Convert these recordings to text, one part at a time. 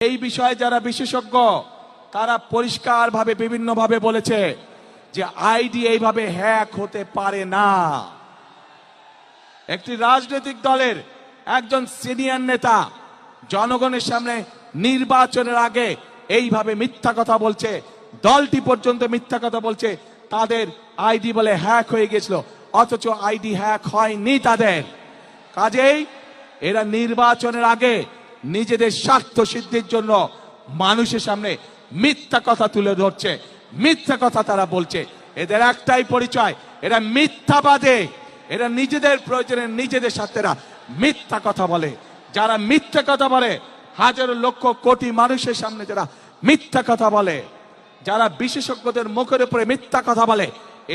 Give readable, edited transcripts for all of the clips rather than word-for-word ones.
এই বিষয়ে যারা বিশেষজ্ঞ তারা পরিষ্কারভাবে বিভিন্নভাবে বলেছে যে আইডি এইভাবে হ্যাক হতে পারে না। একটি রাজনৈতিক দলের একজন সিনিয়র নেতা জনগণের সামনে নির্বাচনের আগে এইভাবে মিথ্যা কথা বলছে, দলটি পর্যন্ত মিথ্যা কথা বলছে তাদের আইডি বলে হ্যাক হয়ে গেছিল, অথচ আইডি হ্যাক হয়নি তাদের। কাজেই এরা নির্বাচনের আগে নিজেদের স্বার্থ সিদ্ধির জন্য মানুষের সামনে মিথ্যা কথা তুলে ধরছে, মিথ্যা কথা তারা বলছে। এদের একটাই পরিচয়, এরা মিথ্যাবাদী, এরা নিজেদের প্রয়োজনে নিজেদের স্বার্থেরা মিথ্যা কথা বলে। যারা মিথ্যা কথা বলে, হাজারো লক্ষ কোটি মানুষের সামনে যারা মিথ্যা কথা বলে, যারা বিশেষজ্ঞদের মুখের উপরে মিথ্যা কথা বলে,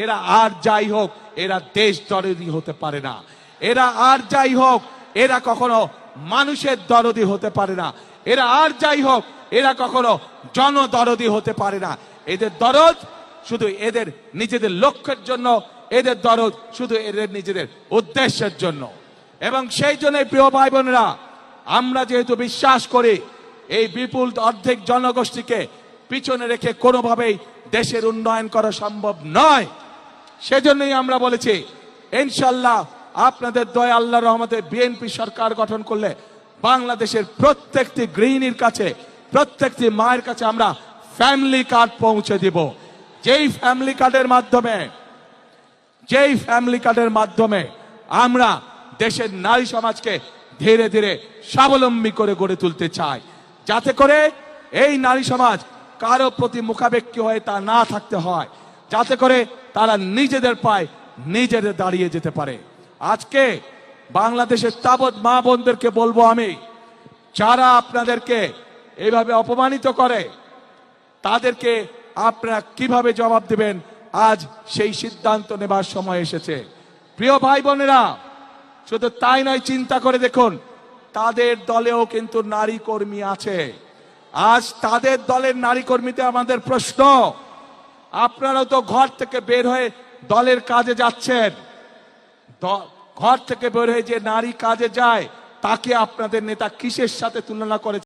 এরা আর যাই হোক এরা দেশ দরদি হতে পারে না। এরা আর যাই হোক এরা কখনো মানুষের দরদি হতে পারে না। এরা আর যাই হোক এরা কখনো জনদরদি হতে পারে না। এদের দরদ শুধু এদের নিজেদের লক্ষ্যের জন্য, এদের দরদ শুধু এদের নিজেদের উদ্দেশ্যের জন্য। এবং সেই জন্য প্রিয় ভাই বোনেরা, আমরা যেহেতু বিশ্বাস করি এই বিপুল অর্ধেক জনগোষ্ঠীকে পিছনে রেখে কোনোভাবেই দেশের উন্নয়ন করা সম্ভব নয়, সেজন্যই আমরা বলেছি ইনশাল্লাহ আপনাদের দয়া আল্লাহর রহমতে বিএনপি সরকার গঠন করলে বাংলাদেশের প্রত্যেকটি গৃহিণীর কাছে, প্রত্যেকটি মায়ের কাছে আমরা ফ্যামিলি কার্ড পৌঁছে দিব। যেই ফ্যামিলি কার্ডের মাধ্যমে আমরা দেশের নারী সমাজকে ধীরে ধীরে স্বাবলম্বী করে গড়ে তুলতে চাই, যাতে করে এই নারী সমাজ কারো প্রতি মুখাপেক্ষী হয়ে তা না থাকতে হয়, যাতে করে তারা নিজেদের পায়ে নিজেদের দাঁড়িয়ে যেতে পারে। আজকে বাংলাদেশের তাবৎ মা বোনদেরকে বলবো আমি, যারা আপনাদেরকে এইভাবে অপমানিত করে তাদেরকে আপনারা কিভাবে জবাব দেবেন, আজ সেই সিদ্ধান্ত নেবার সময় এসেছে। প্রিয় ভাই বোনেরা, শুধু তাই নয়, চিন্তা করে দেখুন তাদের দলেও কিন্তু নারী কর্মী আছে। আজ তাদের দলের নারী কর্মীতে আমাদের প্রশ্ন, আপনারাও তো ঘর থেকে বের হয়ে দলের কাজে যাচ্ছেন, ঘর থেকে বের হয়ে যে নারী কাজে যায় তাকে আপনাদের নেতা কিসের সাথে তুলনা করে